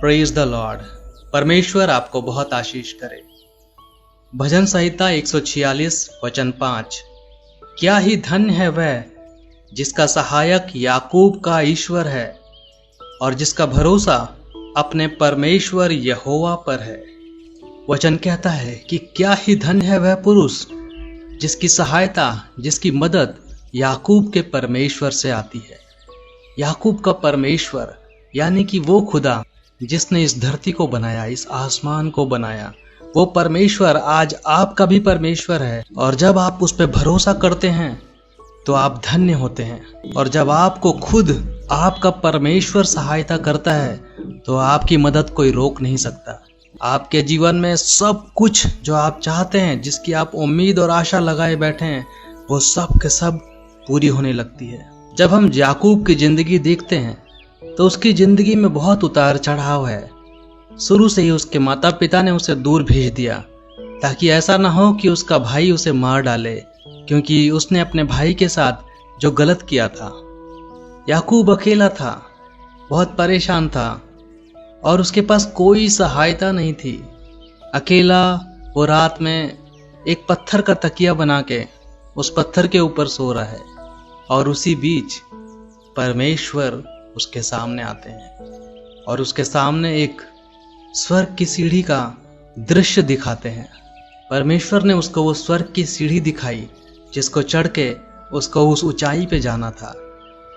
Praise the Lord. परमेश्वर आपको बहुत आशीष करे। भजन संहिता 146 वचन 5। क्या ही धन्य है वह जिसका सहायक याकूब का ईश्वर है और जिसका भरोसा अपने परमेश्वर यहोवा पर है। वचन कहता है कि क्या ही धन्य है वह पुरुष जिसकी सहायता, जिसकी मदद याकूब के परमेश्वर से आती है। याकूब का परमेश्वर यानी कि वो खुदा जिसने इस धरती को बनाया, इस आसमान को बनाया, वो परमेश्वर आज आपका भी परमेश्वर है। और जब आप उस पर भरोसा करते हैं तो आप धन्य होते हैं। और जब आपको खुद आपका परमेश्वर सहायता करता है तो आपकी मदद कोई रोक नहीं सकता। आपके जीवन में सब कुछ जो आप चाहते हैं, जिसकी आप उम्मीद और आशा लगाए बैठे हैं, वो सब के सब पूरी होने लगती है। जब हम याकूब की जिंदगी देखते हैं तो उसकी जिंदगी में बहुत उतार चढ़ाव है। शुरू से ही उसके माता पिता ने उसे दूर भेज दिया ताकि ऐसा ना हो कि उसका भाई उसे मार डाले, क्योंकि उसने अपने भाई के साथ जो गलत किया था। याकूब अकेला था, बहुत परेशान था और उसके पास कोई सहायता नहीं थी। अकेला वो रात में एक पत्थर का तकिया बना के उस पत्थर के ऊपर सो रहा है और उसी बीच परमेश्वर उसके सामने आते हैं और उसके सामने एक स्वर्ग की सीढ़ी का दृश्य दिखाते हैं। परमेश्वर ने उसको वो स्वर्ग की सीढ़ी दिखाई जिसको चढ़ के उसको उस ऊंचाई पे जाना था।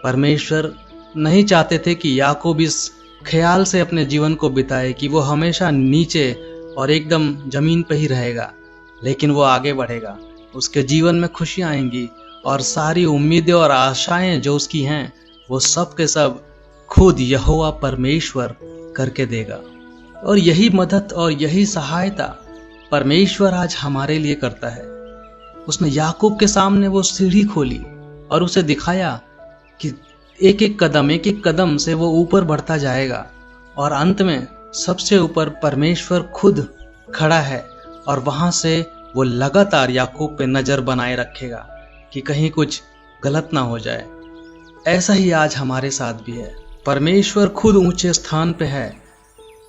परमेश्वर नहीं चाहते थे कि याकूब इस ख्याल से अपने जीवन को बिताए कि वो हमेशा नीचे और एकदम जमीन पे ही रहेगा, लेकिन वो आगे बढ़ेगा, उसके जीवन में खुशियां आएंगी और सारी उम्मीदें और आशाएं जो उसकी हैं वो सब के सब खुद यहोवा परमेश्वर करके देगा। और यही मदद और यही सहायता परमेश्वर आज हमारे लिए करता है। उसने याकूब के सामने वो सीढ़ी खोली और उसे दिखाया कि एक एक कदम से वो ऊपर बढ़ता जाएगा और अंत में सबसे ऊपर परमेश्वर खुद खड़ा है और वहां से वो लगातार याकूब पे नजर बनाए रखेगा कि कहीं कुछ गलत ना हो जाए। ऐसा ही आज हमारे साथ भी है। परमेश्वर खुद ऊंचे स्थान पे है,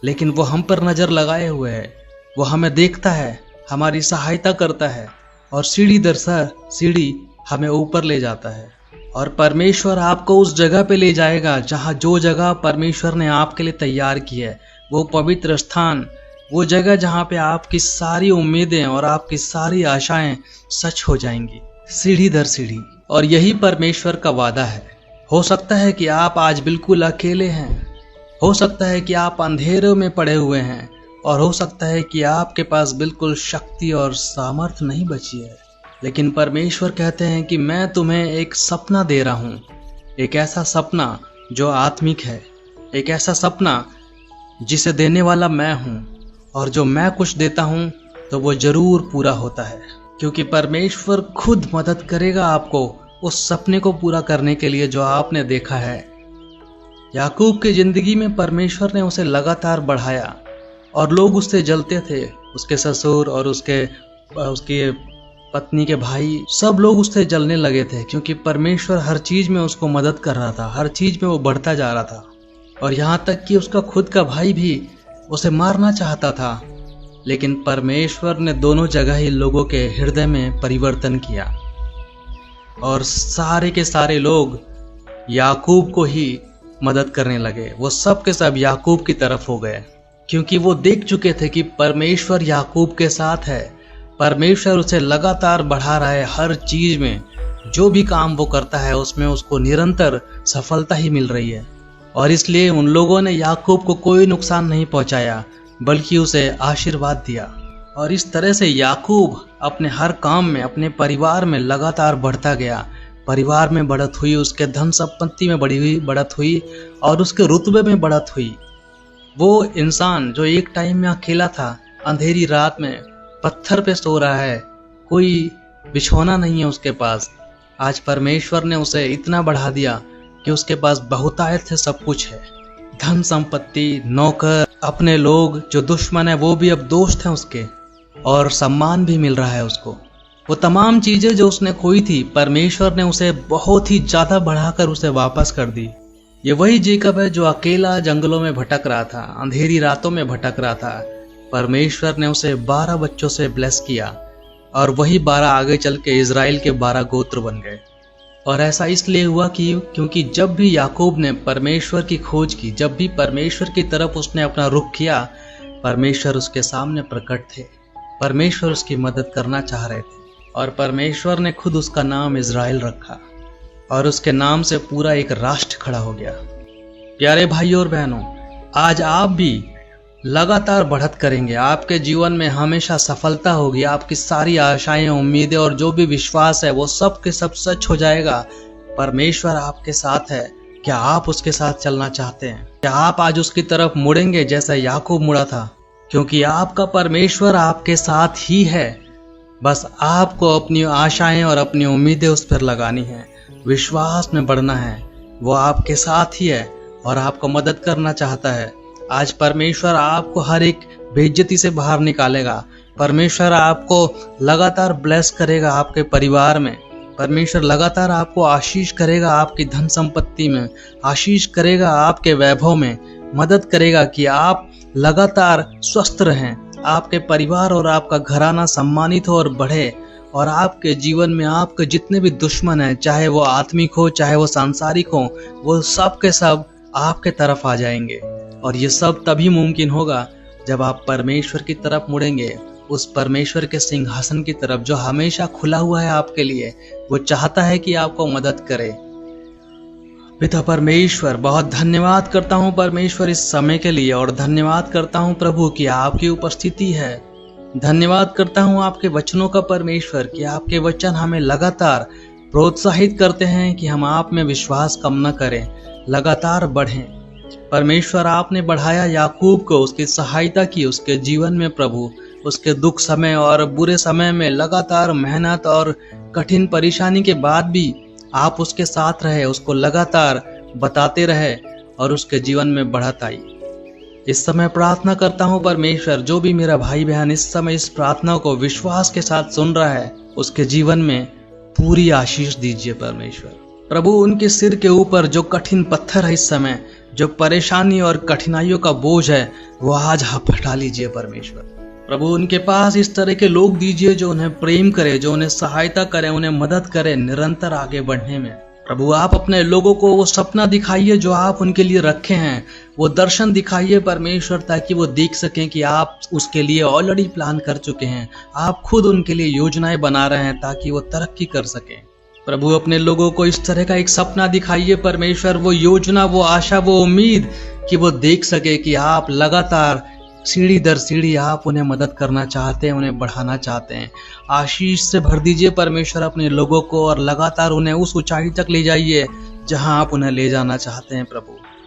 लेकिन वो हम पर नजर लगाए हुए है। वो हमें देखता है, हमारी सहायता करता है और सीढ़ी दर सीढ़ी हमें ऊपर ले जाता है। और परमेश्वर आपको उस जगह पे ले जाएगा जहाँ जो जगह परमेश्वर ने आपके लिए तैयार की है, वो पवित्र स्थान, वो जगह जहाँ पे आपकी सारी उम्मीदें और आपकी सारी आशाएं सच हो जाएंगी, सीढ़ी दर सीढ़ी। और यही परमेश्वर का वादा है। हो सकता है कि आप आज बिल्कुल अकेले हैं, हो सकता है कि आप अंधेरों में पड़े हुए हैं और हो सकता है कि आपके पास बिल्कुल शक्ति और सामर्थ्य नहीं बची है, लेकिन परमेश्वर कहते हैं कि मैं तुम्हें एक सपना दे रहा हूँ, एक ऐसा सपना जो आत्मिक है, एक ऐसा सपना जिसे देने वाला मैं हूँ। और जो मैं कुछ देता हूँ तो वो जरूर पूरा होता है, क्योंकि परमेश्वर खुद मदद करेगा आपको उस सपने को पूरा करने के लिए जो आपने देखा है। याकूब की जिंदगी में परमेश्वर ने उसे लगातार बढ़ाया और लोग उससे जलते थे। उसके ससुर और उसके पत्नी के भाई, सब लोग उससे जलने लगे थे, क्योंकि परमेश्वर हर चीज में उसको मदद कर रहा था, हर चीज में वो बढ़ता जा रहा था। और यहाँ तक कि उसका खुद का भाई भी उसे मारना चाहता था, लेकिन परमेश्वर ने दोनों जगह ही लोगों के हृदय में परिवर्तन किया और सारे के सारे लोग याकूब को ही मदद करने लगे। वो सब के सब याकूब की तरफ हो गए, क्योंकि वो देख चुके थे कि परमेश्वर याकूब के साथ है। परमेश्वर उसे लगातार बढ़ा रहा है, हर चीज में जो भी काम वो करता है उसमें उसको निरंतर सफलता ही मिल रही है। और इसलिए उन लोगों ने याकूब को कोई नुकसान नहीं पहुंचाया, बल्कि उसे आशीर्वाद दिया। और इस तरह से याकूब अपने हर काम में, अपने परिवार में लगातार बढ़ता गया। परिवार में बढ़त हुई, उसके धन संपत्ति में बढ़त हुई और उसके रुतबे में बढ़त हुई। वो इंसान जो एक टाइम में अकेला था, अंधेरी रात में पत्थर पे सो रहा है, कोई बिछौना नहीं है उसके पास, आज परमेश्वर ने उसे इतना बढ़ा दिया कि उसके पास बहुतायत से सब कुछ है। धन संपत्ति, नौकर, अपने लोग, जो दुश्मन है वो भी अब दोस्त हैं उसके, और सम्मान भी मिल रहा है उसको। वो तमाम चीजें जो उसने खोई थी, परमेश्वर ने उसे बहुत ही ज्यादा बढ़ाकर उसे वापस कर दी। ये वही जेकब है जो अकेला जंगलों में भटक रहा था, अंधेरी रातों में भटक रहा था। परमेश्वर ने उसे 12 बच्चों से ब्लेस किया और वही 12 आगे चल के इजराइल के 12 गोत्र बन गए। और ऐसा इसलिए हुआ क्योंकि जब भी याकूब ने परमेश्वर की खोज की, जब भी परमेश्वर की तरफ उसने अपना रुख किया, परमेश्वर उसके सामने प्रकट थे। परमेश्वर उसकी मदद करना चाह रहे थे और परमेश्वर ने खुद उसका नाम इजराइल रखा और उसके नाम से पूरा एक राष्ट्र खड़ा हो गया। प्यारे भाइयों और बहनों, आज आप भी लगातार बढ़त करेंगे। आपके जीवन में हमेशा सफलता होगी। आपकी सारी आशाएं, उम्मीदें और जो भी विश्वास है वो सब के सब सच हो जाएगा। परमेश्वर आपके साथ है। क्या आप उसके साथ चलना चाहते हैं? क्या आप आज उसकी तरफ मुड़ेंगे जैसा याकूब मुड़ा था? क्योंकि आपका परमेश्वर आपके साथ ही है। बस आपको अपनी आशाएं और अपनी उम्मीदें उस पर लगानी है, विश्वास में बढ़ना है। वो आपके साथ ही है और आपको मदद करना चाहता है। आज परमेश्वर आपको हर एक बेइज्जती से बाहर निकालेगा। परमेश्वर आपको लगातार ब्लेस करेगा आपके परिवार में। परमेश्वर लगातार आपको आशीष करेगा आपकी धन संपत्ति में, आशीष करेगा आपके वैभव में, मदद करेगा कि आप लगातार स्वस्थ रहें, आपके परिवार और आपका घराना सम्मानित हो और बढ़े। और आपके जीवन में आपके जितने भी दुश्मन हैं, चाहे वो आत्मिक हो चाहे वो सांसारिक हो, वो सब के सब आपके तरफ आ जाएंगे। और ये सब तभी मुमकिन होगा जब आप परमेश्वर की तरफ मुड़ेंगे, उस परमेश्वर के सिंहासन की तरफ जो हमेशा खुला हुआ है आपके लिए। वो चाहता है कि आपको मदद करे। पिता परमेश्वर, बहुत धन्यवाद करता हूँ परमेश्वर इस समय के लिए, और धन्यवाद करता हूँ प्रभु कि आपकी उपस्थिति है। धन्यवाद करता हूँ आपके वचनों का परमेश्वर कि आपके वचन हमें लगातार प्रोत्साहित करते हैं कि हम आप में विश्वास कम न करें, लगातार बढ़ें। परमेश्वर, आपने बढ़ाया याकूब को, उसकी सहायता की उसके जीवन में प्रभु। उसके दुख समय और बुरे समय में लगातार मेहनत और कठिन परेशानी के बाद भी आप उसके साथ रहे, उसको लगातार बताते रहे और उसके जीवन में बढ़त आई। इस समय प्रार्थना करता हूँ परमेश्वर, जो भी मेरा भाई बहन इस समय इस प्रार्थना को विश्वास के साथ सुन रहा है, उसके जीवन में पूरी आशीष दीजिए परमेश्वर। प्रभु, उनके सिर के ऊपर जो कठिन पत्थर है इस समय, जो परेशानी और कठिनाइयों का बोझ है, वो आज आप हटा लीजिए परमेश्वर। प्रभु, उनके पास इस तरह के लोग दीजिए जो उन्हें प्रेम करे, जो उन्हें सहायता करे, उन्हें मदद करे निरंतर आगे बढ़ने में। प्रभु, आप अपने लोगों को वो सपना दिखाइए जो आप उनके लिए रखे हैं, वो दर्शन दिखाइए परमेश्वर, ताकि वो देख सकें कि आप उसके लिए ऑलरेडी प्लान कर चुके हैं। आप खुद उनके लिए योजनाएं बना रहे हैं ताकि वो तरक्की कर सकें। प्रभु, अपने लोगों को इस तरह का एक सपना दिखाइए परमेश्वर, वो योजना, वो आशा, वो उम्मीद, कि वो देख सके कि आप लगातार सीढ़ी दर सीढ़ी आप उन्हें मदद करना चाहते हैं, उन्हें बढ़ाना चाहते हैं। आशीष से भर दीजिए परमेश्वर अपने लोगों को और लगातार उन्हें उस ऊंचाई तक ले जाइए जहां आप उन्हें ले जाना चाहते हैं।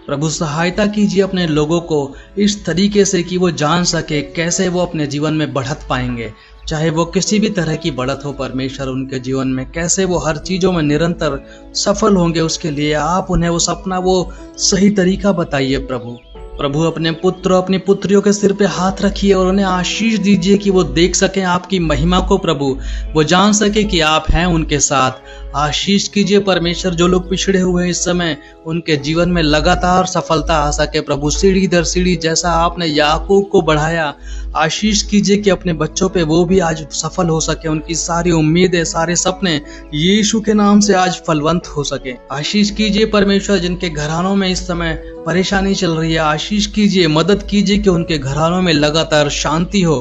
प्रभु, सहायता कीजिए अपने लोगों को इस तरीके से कि वो जान सके कैसे वो अपने जीवन में बढ़त पाएंगे, चाहे वो किसी भी तरह की बढ़त हो परमेश्वर उनके जीवन में, कैसे वो हर चीजों में निरंतर सफल होंगे। उसके लिए आप उन्हें वो सपना, वो सही तरीका बताइए प्रभु, अपने पुत्र अपनी पुत्रियों के सिर पे हाथ रखिए और उन्हें आशीष दीजिए कि वो देख सकें आपकी महिमा को प्रभु, वो जान सके कि आप हैं उनके साथ। आशीष कीजिए परमेश्वर, जो लोग पिछड़े हुए हैं इस समय, उनके जीवन में लगातार सफलता आ सके प्रभु, सीढ़ी दर सीढ़ी जैसा आपने याकूब को बढ़ाया। आशीष कीजिए कि अपने बच्चों पे वो भी आज सफल हो सके, उनकी सारी उम्मीदें, सारे सपने यीशु के नाम से आज फलवंत हो सके। आशीष कीजिए परमेश्वर, जिनके घरानों में इस समय परेशानी चल रही है, आशीष कीजिए, मदद कीजिए कि उनके घरानों में लगातार शांति हो,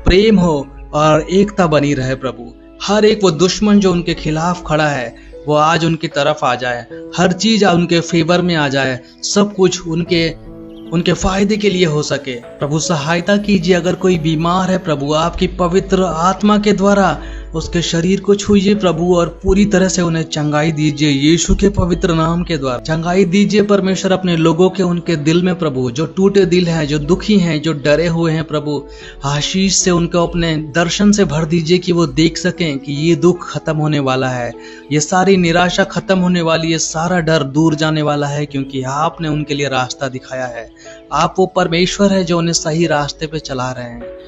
प्रेम हो और एकता बनी रहे प्रभु। हर एक वो दुश्मन जो उनके खिलाफ खड़ा है, वो आज उनकी तरफ आ जाए, हर चीज उनके फेवर में आ जाए, सब कुछ उनके फायदे के लिए हो सके। प्रभु, सहायता कीजिए, अगर कोई बीमार है प्रभु, आपकी पवित्र आत्मा के द्वारा उसके शरीर को छूइए प्रभु और पूरी तरह से उन्हें चंगाई दीजिए। यीशु के पवित्र नाम के द्वारा चंगाई दीजिए परमेश्वर अपने लोगों के, उनके दिल में प्रभु, जो टूटे दिल हैं, जो दुखी हैं, जो डरे हुए हैं प्रभु, आशीष से उनको अपने दर्शन से भर दीजिए कि वो देख सकें कि ये दुख खत्म होने वाला है, ये सारी निराशा खत्म होने वाली है, सारा डर दूर जाने वाला है, क्योंकि आपने उनके लिए रास्ता दिखाया है। आप वो परमेश्वर है जो उन्हें सही रास्ते पे चला रहे हैं।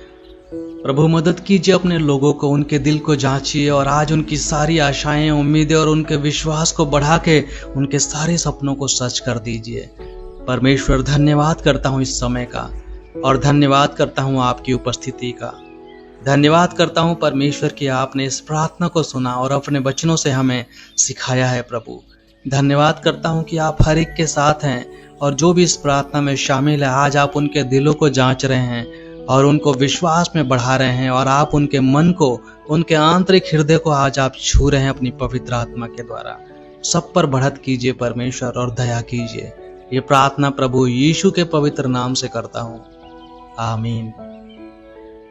प्रभु मदद कीजिए अपने लोगों को, उनके दिल को जांचिए और आज उनकी सारी आशाएं, उम्मीदें और उनके विश्वास को बढ़ा के उनके सारे सपनों को सच कर दीजिए। परमेश्वर, धन्यवाद करता हूँ इस समय का, और धन्यवाद करता हूँ आपकी उपस्थिति का। धन्यवाद करता हूँ परमेश्वर कि आपने इस प्रार्थना को सुना और अपने वचनों से हमें सिखाया है। प्रभु, धन्यवाद करता हूँ कि आप हर एक के साथ हैं, और जो भी इस प्रार्थना में शामिल है आज आप उनके दिलों को जांच रहे हैं और उनको विश्वास में बढ़ा रहे हैं, और आप उनके मन को, उनके आंतरिक हृदय को आज आप छू रहे हैं अपनी पवित्र आत्मा के द्वारा। सब पर बढ़त कीजिए परमेश्वर और दया कीजिए। ये प्रार्थना प्रभु यीशु के पवित्र नाम से करता हूँ, आमीन।